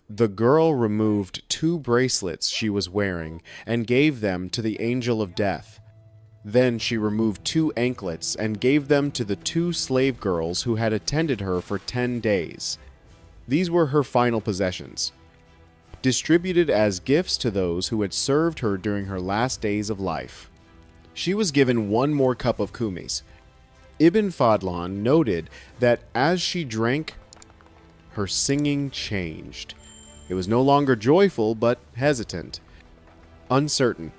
The girl removed 2 bracelets she was wearing and gave them to the Angel of Death. Then she removed 2 anklets and gave them to the 2 slave girls who had attended her for 10 days. These were her final possessions, distributed as gifts to those who had served her during her last days of life. She was given 1 more cup of kumis. Ibn Fadlan noted that as she drank, her singing changed. It was no longer joyful, but hesitant, uncertain.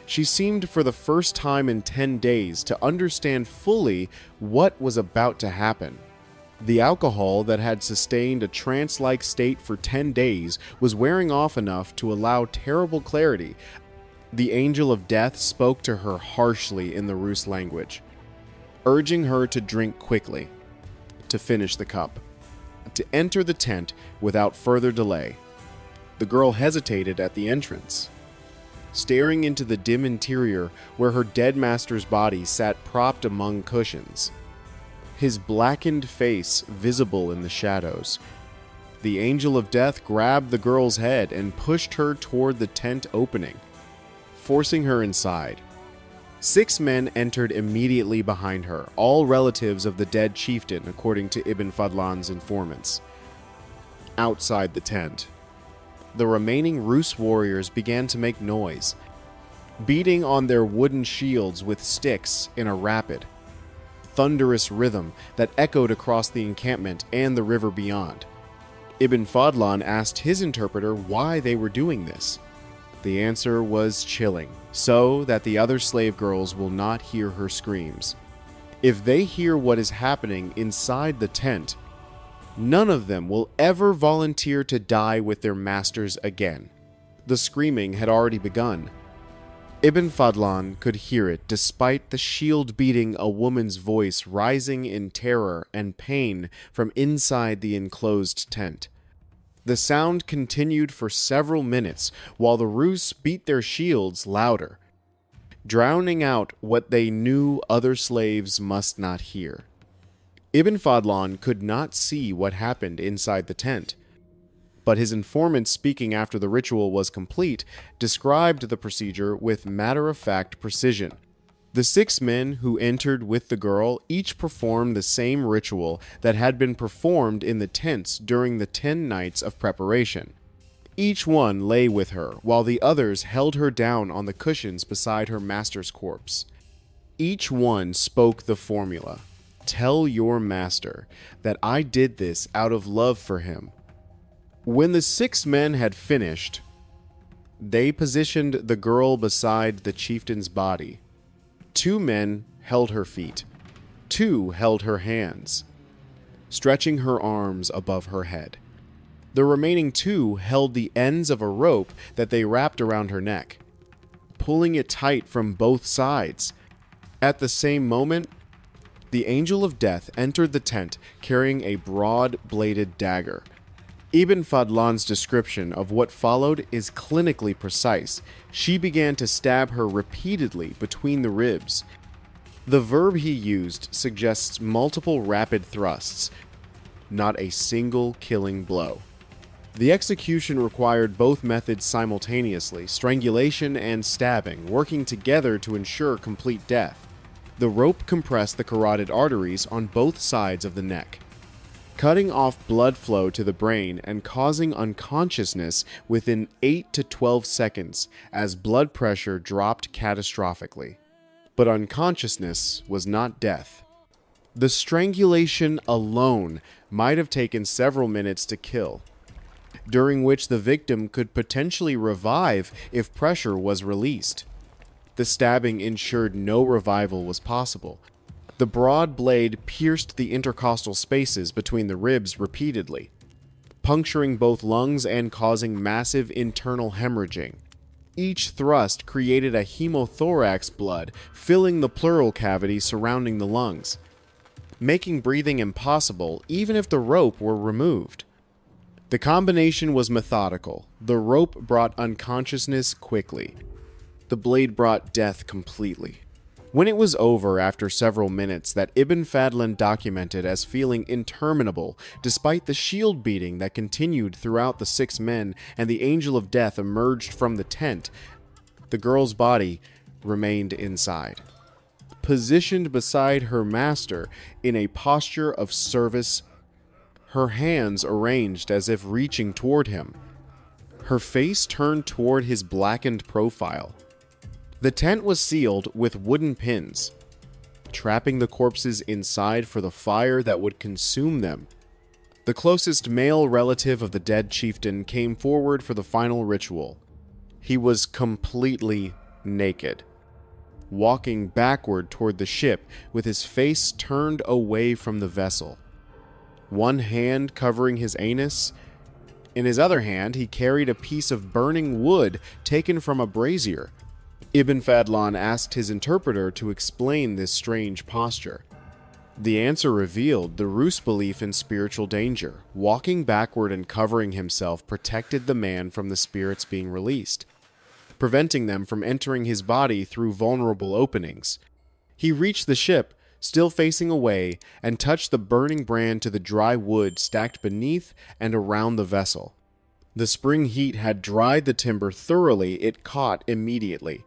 She seemed for the first time in 10 days to understand fully what was about to happen. The alcohol that had sustained a trance-like state for 10 days was wearing off enough to allow terrible clarity. The Angel of Death spoke to her harshly in the Rus language, urging her to drink quickly, to finish the cup, to enter the tent without further delay. The girl hesitated at the entrance, staring into the dim interior where her dead master's body sat propped among cushions, his blackened face visible in the shadows. The Angel of Death grabbed the girl's head and pushed her toward the tent opening, forcing her inside. 6 men entered immediately behind her, all relatives of the dead chieftain, according to Ibn Fadlan's informants. Outside the tent, the remaining Rus warriors began to make noise, beating on their wooden shields with sticks in a rapid, thunderous rhythm that echoed across the encampment and the river beyond. Ibn Fadlan asked his interpreter why they were doing this. The answer was chilling, so that the other slave girls will not hear her screams. If they hear what is happening inside the tent, none of them will ever volunteer to die with their masters again. The screaming had already begun. Ibn Fadlan could hear it despite the shield beating a woman's voice rising in terror and pain from inside the enclosed tent. The sound continued for several minutes while the Rus beat their shields louder, drowning out what they knew other slaves must not hear. Ibn Fadlan could not see what happened inside the tent, but his informant, speaking after the ritual was complete, described the procedure with matter-of-fact precision. The 6 men who entered with the girl each performed the same ritual that had been performed in the tents during the 10 nights of preparation. Each one lay with her, while the others held her down on the cushions beside her master's corpse. Each one spoke the formula, "Tell your master that I did this out of love for him." When the 6 men had finished, they positioned the girl beside the chieftain's body. 2 men held her feet. 2 held her hands, stretching her arms above her head. The remaining 2 held the ends of a rope that they wrapped around her neck, pulling it tight from both sides. At the same moment, the Angel of Death entered the tent carrying a broad-bladed dagger. Ibn Fadlan's description of what followed is clinically precise. She began to stab her repeatedly between the ribs. The verb he used suggests multiple rapid thrusts, not a single killing blow. The execution required both methods simultaneously, strangulation and stabbing, working together to ensure complete death. The rope compressed the carotid arteries on both sides of the neck, cutting off blood flow to the brain and causing unconsciousness within 8 to 12 seconds as blood pressure dropped catastrophically. But unconsciousness was not death. The strangulation alone might have taken several minutes to kill, during which the victim could potentially revive if pressure was released. The stabbing ensured no revival was possible. The broad blade pierced the intercostal spaces between the ribs repeatedly, puncturing both lungs and causing massive internal hemorrhaging. Each thrust created a hemothorax blood filling the pleural cavity surrounding the lungs, making breathing impossible even if the rope were removed. The combination was methodical. The rope brought unconsciousness quickly. The blade brought death completely. When it was over after several minutes that Ibn Fadlan documented as feeling interminable despite the shield beating that continued throughout the 6 men and the angel of death emerged from the tent, the girl's body remained inside, positioned beside her master in a posture of service, her hands arranged as if reaching toward him, her face turned toward his blackened profile. The tent was sealed with wooden pins, trapping the corpses inside for the fire that would consume them. The closest male relative of the dead chieftain came forward for the final ritual. He was completely naked, walking backward toward the ship with his face turned away from the vessel, one hand covering his anus. In his other hand, he carried a piece of burning wood taken from a brazier. Ibn Fadlan asked his interpreter to explain this strange posture. The answer revealed the Rus' belief in spiritual danger. Walking backward and covering himself protected the man from the spirits being released, preventing them from entering his body through vulnerable openings. He reached the ship, still facing away, and touched the burning brand to the dry wood stacked beneath and around the vessel. The spring heat had dried the timber thoroughly. It caught immediately,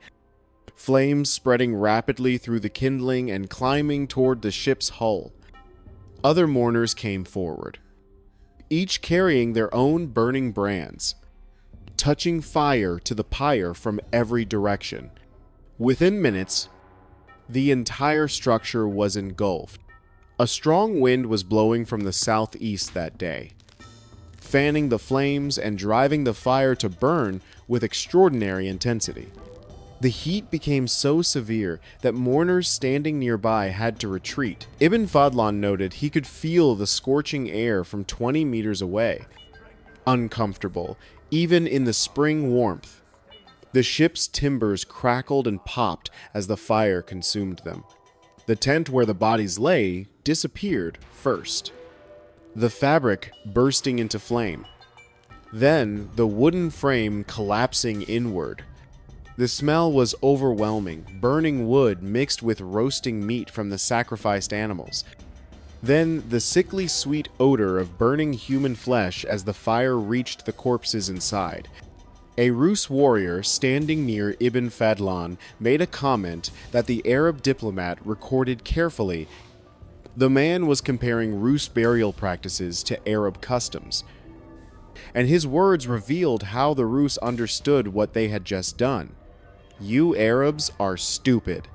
flames spreading rapidly through the kindling and climbing toward the ship's hull. Other mourners came forward, each carrying their own burning brands, touching fire to the pyre from every direction. Within minutes, the entire structure was engulfed. A strong wind was blowing from the southeast that day, fanning the flames and driving the fire to burn with extraordinary intensity. The heat became so severe that mourners standing nearby had to retreat. Ibn Fadlan noted he could feel the scorching air from 20 meters away. Uncomfortable, even in the spring warmth. The ship's timbers crackled and popped as the fire consumed them. The tent where the bodies lay disappeared first, the fabric bursting into flame. Then the wooden frame collapsing inward. The smell was overwhelming, burning wood mixed with roasting meat from the sacrificed animals. Then the sickly sweet odor of burning human flesh as the fire reached the corpses inside. A Rus warrior standing near Ibn Fadlan made a comment that the Arab diplomat recorded carefully. The man was comparing Rus burial practices to Arab customs, and his words revealed how the Rus understood what they had just done. "You Arabs are stupid,"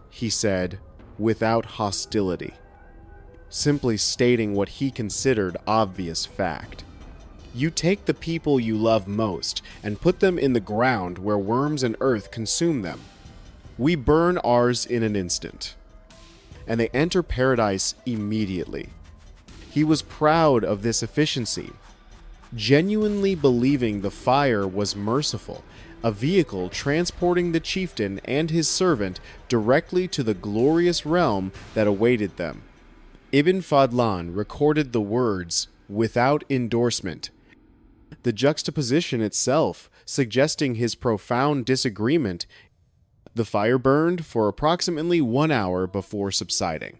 he said, without hostility, simply stating what he considered obvious fact. "You take the people you love most and put them in the ground where worms and earth consume them. We burn ours in an instant, and they enter paradise immediately." He was proud of this efficiency, genuinely believing the fire was merciful, a vehicle transporting the chieftain and his servant directly to the glorious realm that awaited them. Ibn Fadlan recorded the words without endorsement, the juxtaposition itself suggesting his profound disagreement. The fire burned for approximately 1 hour before subsiding.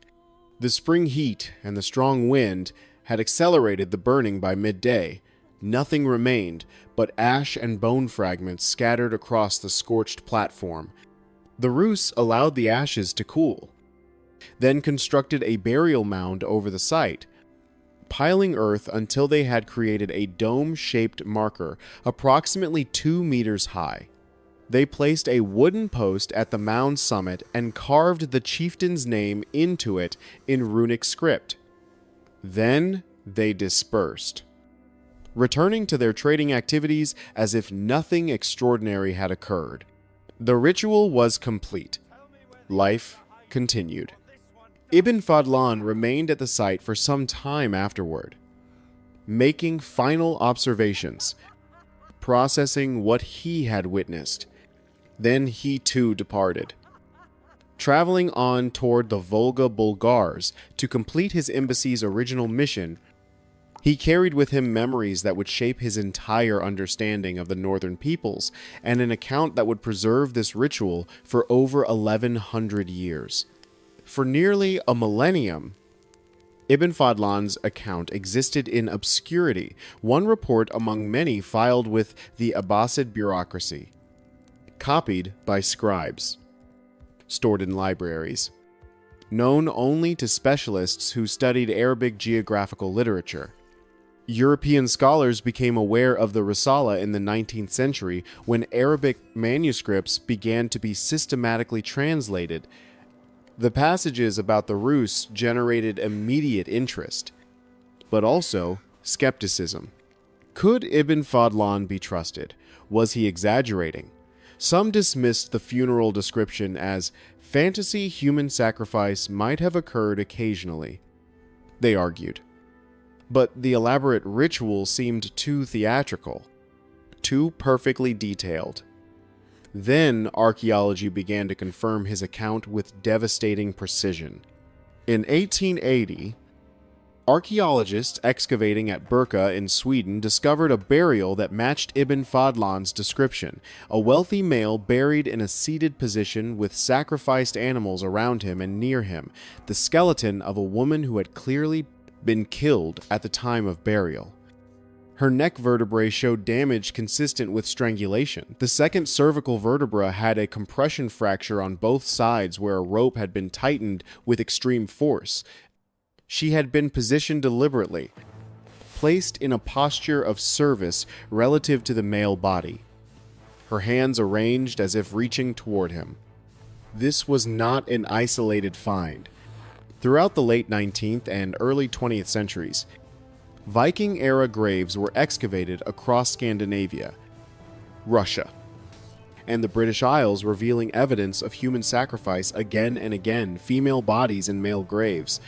The spring heat and the strong wind had accelerated the burning by midday. Nothing remained but ash and bone fragments scattered across the scorched platform. The Rus allowed the ashes to cool, then constructed a burial mound over the site, piling earth until they had created a dome-shaped marker approximately 2 meters high. They placed a wooden post at the mound's summit and carved the chieftain's name into it in runic script. Then they dispersed, returning to their trading activities as if nothing extraordinary had occurred. The ritual was complete. Life continued. Ibn Fadlan remained at the site for some time afterward, making final observations, processing what he had witnessed. Then he too departed, traveling on toward the Volga Bulgars to complete his embassy's original mission. He carried with him memories that would shape his entire understanding of the northern peoples, and an account that would preserve this ritual for over 1100 years. For nearly a millennium, Ibn Fadlan's account existed in obscurity, one report among many filed with the Abbasid bureaucracy, copied by scribes, stored in libraries, known only to specialists who studied Arabic geographical literature. European scholars became aware of the Risala in the 19th century when Arabic manuscripts began to be systematically translated. The passages about the Rus generated immediate interest, but also skepticism. Could Ibn Fadlan be trusted? Was he exaggerating? Some dismissed the funeral description as fantasy. Human sacrifice might have occurred occasionally, they argued. But the elaborate ritual seemed too theatrical, too perfectly detailed. Then archaeology began to confirm his account with devastating precision. In 1880, archaeologists excavating at Birka in Sweden discovered a burial that matched Ibn Fadlan's description, a wealthy male buried in a seated position with sacrificed animals around him and near him, the skeleton of a woman who had clearly been killed at the time of burial. Her neck vertebrae showed damage consistent with strangulation. The second cervical vertebra had a compression fracture on both sides where a rope had been tightened with extreme force. She had been positioned deliberately, placed in a posture of service relative to the male body, her hands arranged as if reaching toward him. This was not an isolated find. Throughout the late 19th and early 20th centuries, Viking-era graves were excavated across Scandinavia, Russia, and the British Isles, revealing evidence of human sacrifice again and again, female bodies in male graves,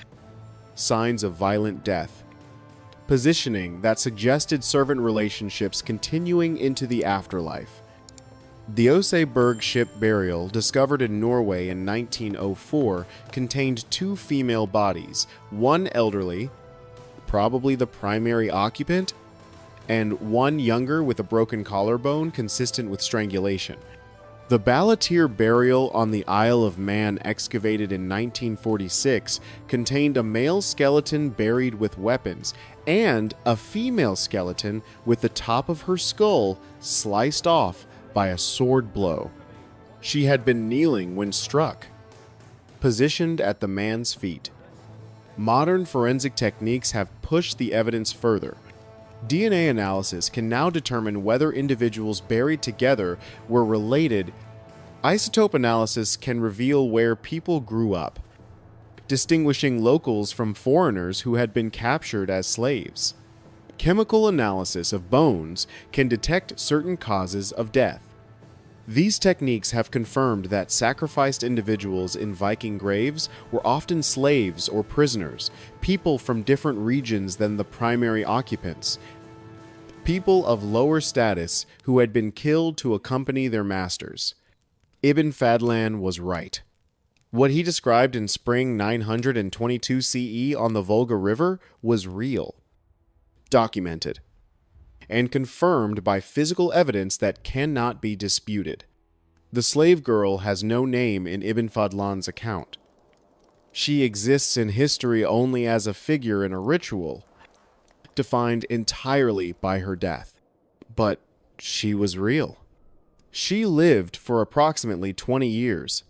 signs of violent death, positioning that suggested servant relationships continuing into the afterlife. The Oseberg ship burial, discovered in Norway in 1904, contained two female bodies, one elderly, probably the primary occupant, and one younger with a broken collarbone consistent with strangulation. The Ballatier burial on the Isle of Man, excavated in 1946, contained a male skeleton buried with weapons and a female skeleton with the top of her skull sliced off by a sword blow. She had been kneeling when struck, positioned at the man's feet. Modern forensic techniques have pushed the evidence further. DNA analysis can now determine whether individuals buried together were related. Isotope analysis can reveal where people grew up, distinguishing locals from foreigners who had been captured as slaves. Chemical analysis of bones can detect certain causes of death. These techniques have confirmed that sacrificed individuals in Viking graves were often slaves or prisoners, people from different regions than the primary occupants, people of lower status who had been killed to accompany their masters. Ibn Fadlan was right. What he described in spring 922 CE on the Volga River was real, documented, and confirmed by physical evidence that cannot be disputed. The slave girl has no name in Ibn Fadlan's account. She exists in history only as a figure in a ritual, defined entirely by her death. But she was real. She lived for approximately 20 years,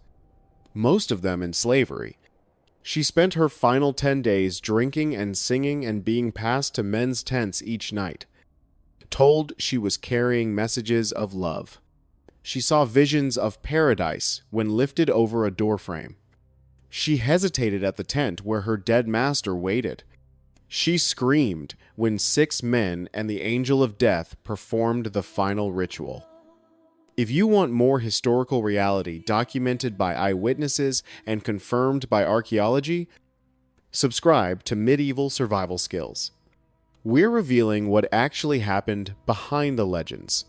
most of them in slavery. She spent her final 10 days drinking and singing and being passed to men's tents each night, told she was carrying messages of love. She saw visions of paradise when lifted over a doorframe. She hesitated at the tent where her dead master waited. She screamed when 6 men and the angel of death performed the final ritual. If you want more historical reality documented by eyewitnesses and confirmed by archaeology, subscribe to Medieval Survival Skills. We're revealing what actually happened behind the legends.